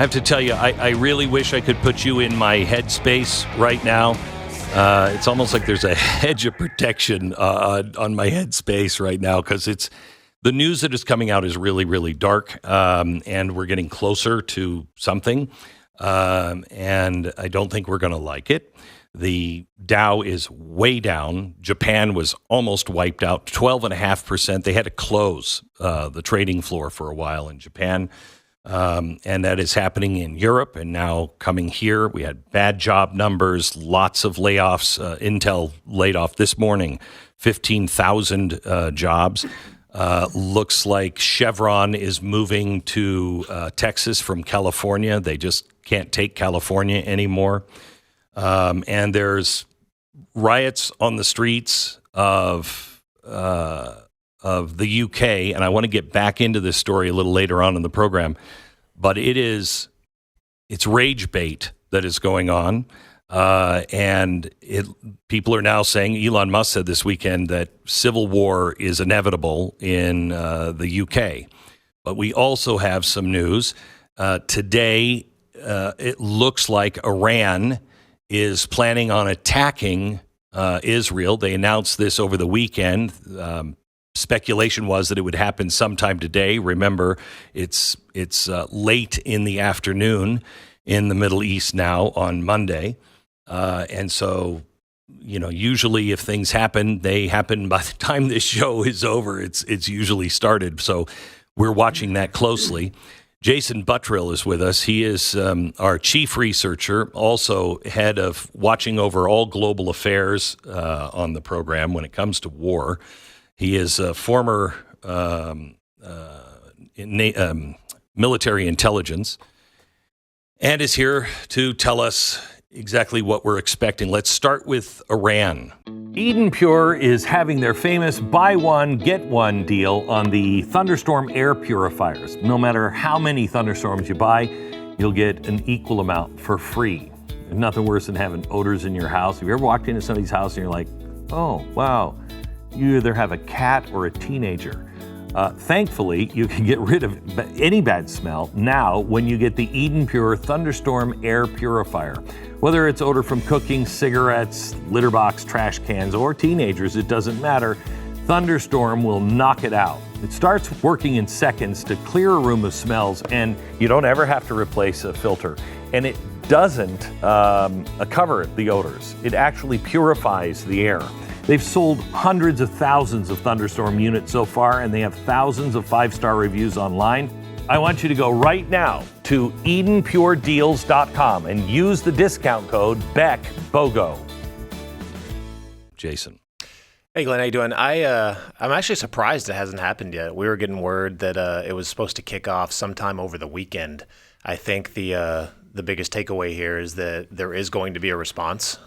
have to tell you, I really wish I could put you in my headspace right now. It's almost like there's a hedge of protection on my headspace right now because the news that is coming out is really, really dark, and we're getting closer to something, and I don't think we're going to like it. The Dow is way down. Japan was almost wiped out, 12.5%. They had to close the trading floor for a while in Japan. And that is happening in Europe and now coming here. We had bad job numbers, lots of layoffs. Intel laid off this morning 15,000 jobs. Looks like Chevron is moving to Texas from California. They just can't take California anymore. And there's riots on the streets of the UK, and I want to get back into this story a little later on in the program, but it's rage bait that is going on, and people are now saying, Elon Musk said this weekend that civil war is inevitable in the UK. But we also have some news. Today, it looks like Iran is planning on attacking Israel. They announced this over the weekend. Speculation was that it would happen sometime today. Remember, it's late in the afternoon in the Middle East now on Monday. And so, usually if things happen, they happen by the time this show is over. It's usually started. So we're watching that closely. Jason Buttrill is with us. He is our chief researcher, also head of watching over all global affairs on the program when it comes to war. He is a former military intelligence and is here to tell us exactly what we're expecting. Let's start with Iran. Eden Pure is having their famous buy one, get one deal on the thunderstorm air purifiers. No matter how many thunderstorms you buy, you'll get an equal amount for free. There's nothing worse than having odors in your house. Have you ever walked into somebody's house and you're like, oh, wow, you either have a cat or a teenager? Thankfully, you can get rid of any bad smell now when you get the Eden Pure Thunderstorm Air Purifier. Whether it's odor from cooking, cigarettes, litter box, trash cans, or teenagers, it doesn't matter. Thunderstorm will knock it out. It starts working in seconds to clear a room of smells, and you don't ever have to replace a filter. And it doesn't cover the odors. It actually purifies the air. They've sold hundreds of thousands of Thunderstorm units so far, and they have thousands of 5-star reviews online. I want you to go right now to EdenPureDeals.com and use the discount code BECKBOGO. Jason. Hey, Glenn, how you doing? I'm actually surprised it hasn't happened yet. We were getting word that it was supposed to kick off sometime over the weekend. I think the biggest takeaway here is that there is going to be a response.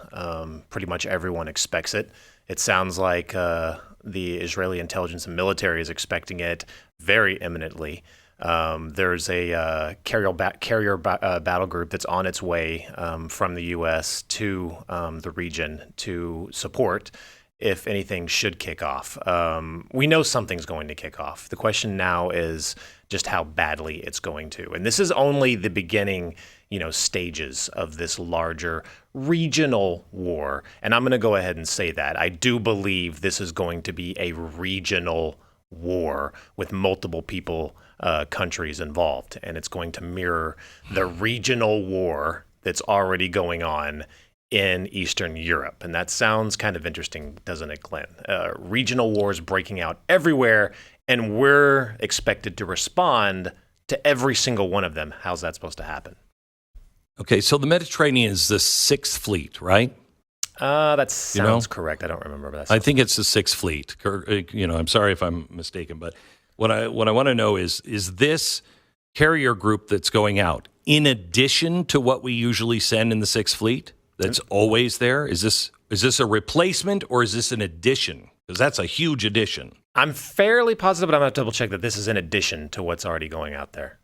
Pretty much everyone expects it. It sounds like the Israeli intelligence and military is expecting it very imminently. There's a carrier battle group that's on its way from the U.S. to the region to support if anything should kick off. We know something's going to kick off. The question now is just how badly it's going to. And this is only the beginning, stages of this larger regional war. And I'm going to go ahead and say that. I do believe this is going to be a regional war with multiple countries involved. And it's going to mirror the regional war that's already going on in Eastern Europe. And that sounds kind of interesting, doesn't it, Glenn? Regional wars breaking out everywhere, and we're expected to respond to every single one of them. How's that supposed to happen? Okay, so the Mediterranean is the 6th Fleet, right? That sounds correct. I don't remember. But I think it's the 6th Fleet. I'm sorry if I'm mistaken, but what I want to know is this carrier group that's going out in addition to what we usually send in the 6th Fleet? That's always there? Is this a replacement or is this an addition? Because that's a huge addition. I'm fairly positive, but I'm going to double check that this is in addition to what's already going out there.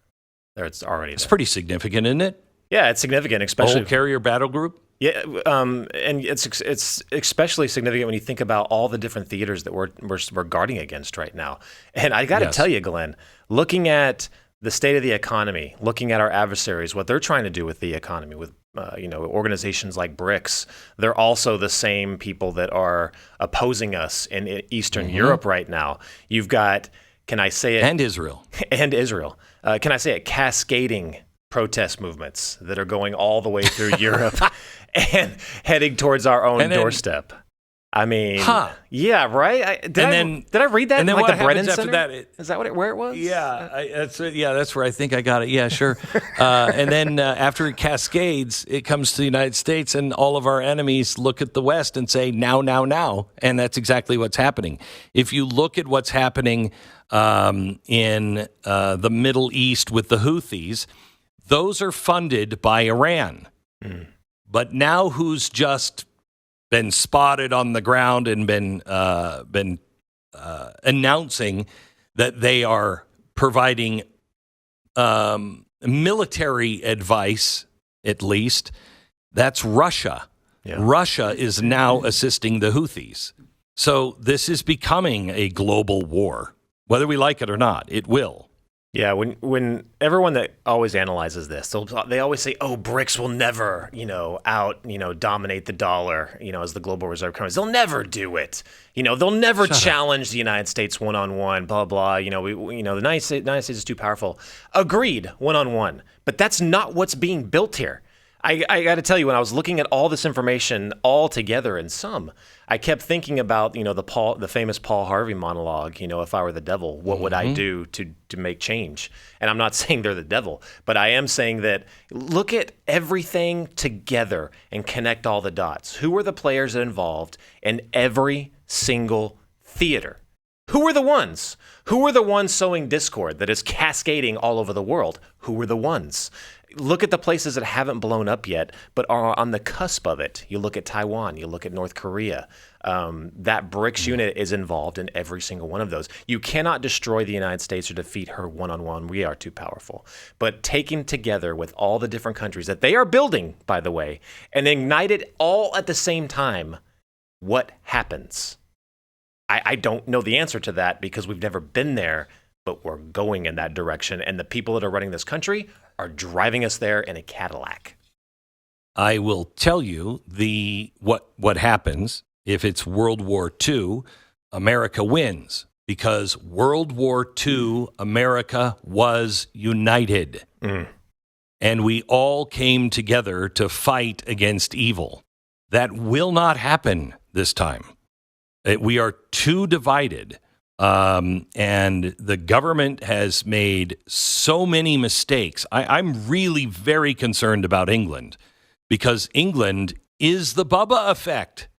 It's already there. It's pretty significant, isn't it? Yeah, it's significant, especially the whole carrier battle group. Yeah, and it's especially significant when you think about all the different theaters that we're guarding against right now. And I got to tell you, Glenn, looking at the state of the economy, looking at our adversaries, what they're trying to do with the economy, with organizations like BRICS, they're also the same people that are opposing us in Eastern Europe right now. You've got, can I say it? And Israel. And Israel. Can I say it? Cascading protest movements that are going all the way through Europe and heading towards our own doorstep. I mean, yeah, right. Did I read that? And then like what the Brennan happens after Center? that? Is that where it was? Yeah, that's where I think I got it. Yeah, sure. And then after it cascades, it comes to the United States, and all of our enemies look at the West and say, now, now, now. And that's exactly what's happening. If you look at what's happening in the Middle East with the Houthis, those are funded by Iran. But now who's just been spotted on the ground and been announcing that they are providing military advice, at least, that's Russia. Yeah. Russia is now assisting the Houthis. So this is becoming a global war. Whether we like it or not, it will. Yeah, when everyone that always analyzes this, they always say, "Oh, BRICS will never, dominate the dollar, as the global reserve currency. They'll never do it. They'll never challenge the United States one-on-one. Blah blah. The United States is too powerful." Agreed, one-on-one, but that's not what's being built here. I got to tell you, when I was looking at all this information all together in sum, I kept thinking about, the famous Paul Harvey monologue, if I were the devil, what would I do to make change? And I'm not saying they're the devil, but I am saying that look at everything together and connect all the dots. Who are the players involved in every single theater? Who are the ones? Who are the ones sowing discord that is cascading all over the world? Who are the ones? Look at the places that haven't blown up yet, but are on the cusp of it. You look at Taiwan, you look at North Korea. That BRICS unit is involved in every single one of those. You cannot destroy the United States or defeat her one-on-one. We are too powerful. But taken together with all the different countries that they are building, by the way, and ignite it all at the same time, what happens? I don't know the answer to that because we've never been there, but we're going in that direction. And the people that are running this country are driving us there in a Cadillac. I will tell you what happens if it's World War II. America wins because World War II, America was united, and we all came together to fight against evil. That will not happen this time. We are too divided. And the government has made so many mistakes. I'm really very concerned about England because England is the Bubba effect.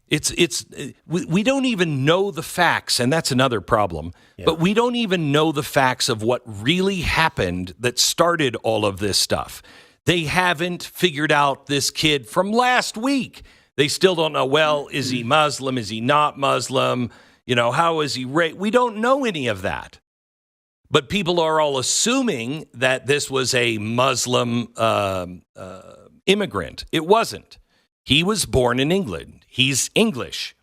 We don't even know the facts, and that's another problem. Yeah. But we don't even know the facts of what really happened that started all of this stuff. They haven't figured out this kid from last week. They still don't know, well, is he Muslim? Is he not Muslim? How is he raised? We don't know any of that. But people are all assuming that this was a Muslim immigrant. It wasn't. He was born in England. He's English.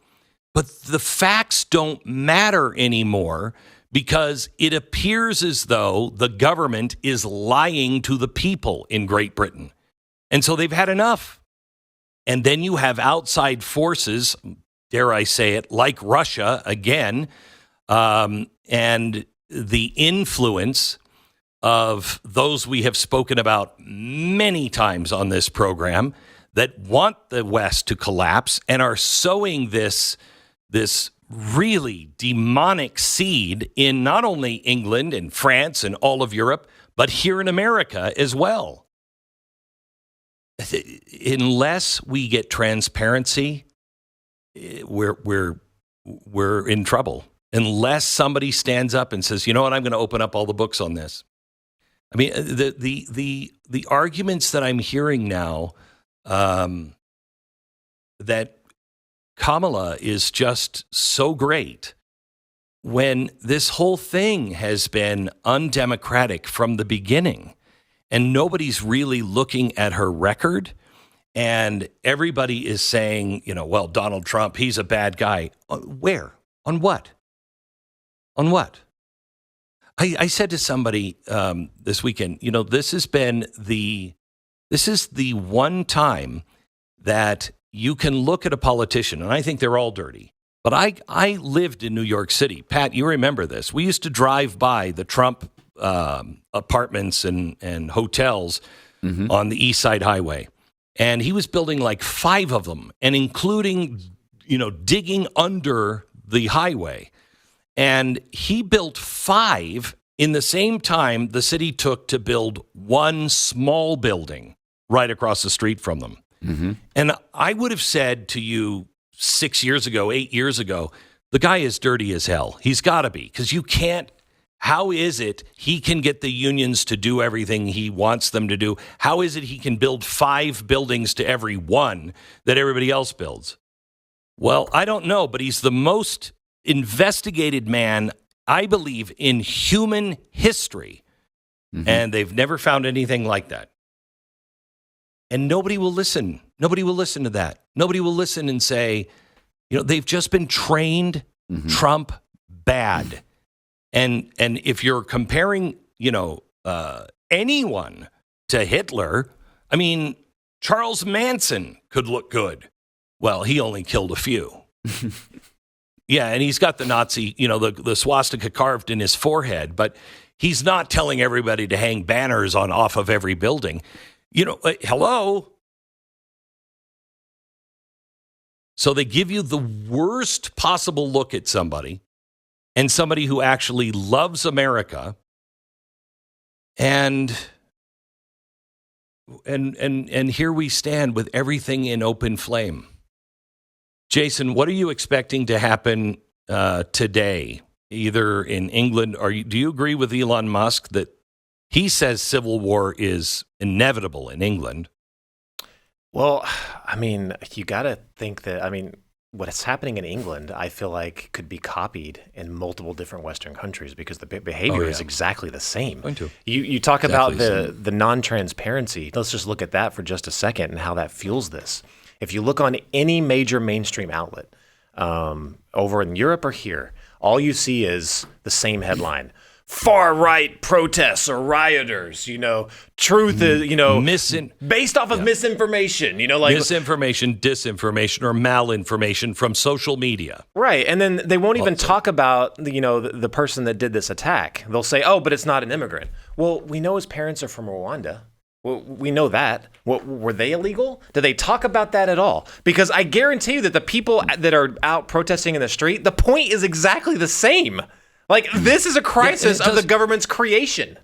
But the facts don't matter anymore because it appears as though the government is lying to the people in Great Britain. And so they've had enough. And then you have outside forces, dare I say it, like Russia again, and the influence of those we have spoken about many times on this program that want the West to collapse and are sowing this really demonic seed in not only England and France and all of Europe, but here in America as well. Unless we get transparency, we're in trouble. Unless somebody stands up and says, you know what, I'm going to open up all the books on this. I mean, the arguments that I'm hearing now, that Kamala is just so great when this whole thing has been undemocratic from the beginning. And nobody's really looking at her record. And everybody is saying, well, Donald Trump, he's a bad guy. Where? On what? On what? I said to somebody this weekend, this is the one time that you can look at a politician, and I think they're all dirty. But I lived in New York City. Pat, you remember this. We used to drive by the Trump apartments and hotels on the East Side Highway. And he was building like 5 of them, and including, digging under the highway. And he built 5 in the same time the city took to build one small building right across the street from them. Mm-hmm. And I would have said to you 6 years ago, 8 years ago, the guy is dirty as hell. He's got to be, because you can't. How is it he can get the unions to do everything he wants them to do? How is it he can build 5 buildings to every one that everybody else builds? Well, I don't know, but he's the most investigated man, I believe, in human history. Mm-hmm. And they've never found anything like that. And nobody will listen. Nobody will listen to that. Nobody will listen and say, they've just been trained Trump bad. And if you're comparing, anyone to Hitler, I mean, Charles Manson could look good. Well, he only killed a few. Yeah, and he's got the Nazi, the swastika carved in his forehead, but he's not telling everybody to hang banners off of every building. Hello? So they give you the worst possible look at somebody, and somebody who actually loves America, and here we stand with everything in open flame. Jason, what are you expecting to happen today, either in England, or do you agree with Elon Musk that he says civil war is inevitable in England? Well, I mean, you got to think that, what's happening in England, I feel like could be copied in multiple different Western countries because the behavior is exactly the same. You talk about the non-transparency. Let's just look at that for just a second and how that fuels this. If you look on any major mainstream outlet, over in Europe or here, all you see is the same headline. Far-right protests or rioters, truth is, based off of misinformation, misinformation, disinformation, or malinformation from social media. Right. And then they won't even talk about, the person that did this attack. They'll say, oh, but it's not an immigrant. Well, we know his parents are from Rwanda. Well, we know that. Were they illegal? Did they talk about that at all? Because I guarantee you that the people that are out protesting in the street, the point is exactly the same. Like, this is a crisis of the government's creation.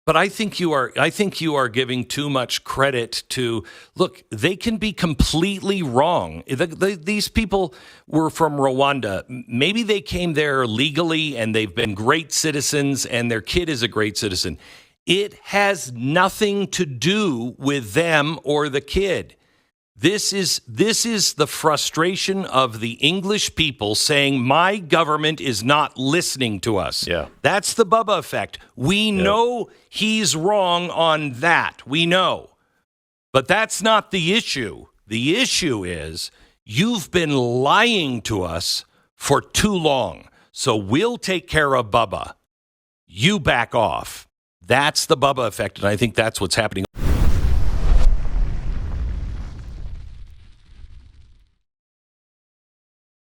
But I think you are giving too much credit to, look, they can be completely wrong. These people were from Rwanda. Maybe they came there legally and they've been great citizens and their kid is a great citizen. It has nothing to do with them or the kid. This is the frustration of the English people saying, my government is not listening to us. Yeah. That's the Bubba effect. We know he's wrong on that. We know. But that's not the issue. The issue is you've been lying to us for too long. So we'll take care of Bubba. You back off. That's the Bubba effect, and I think that's what's happening.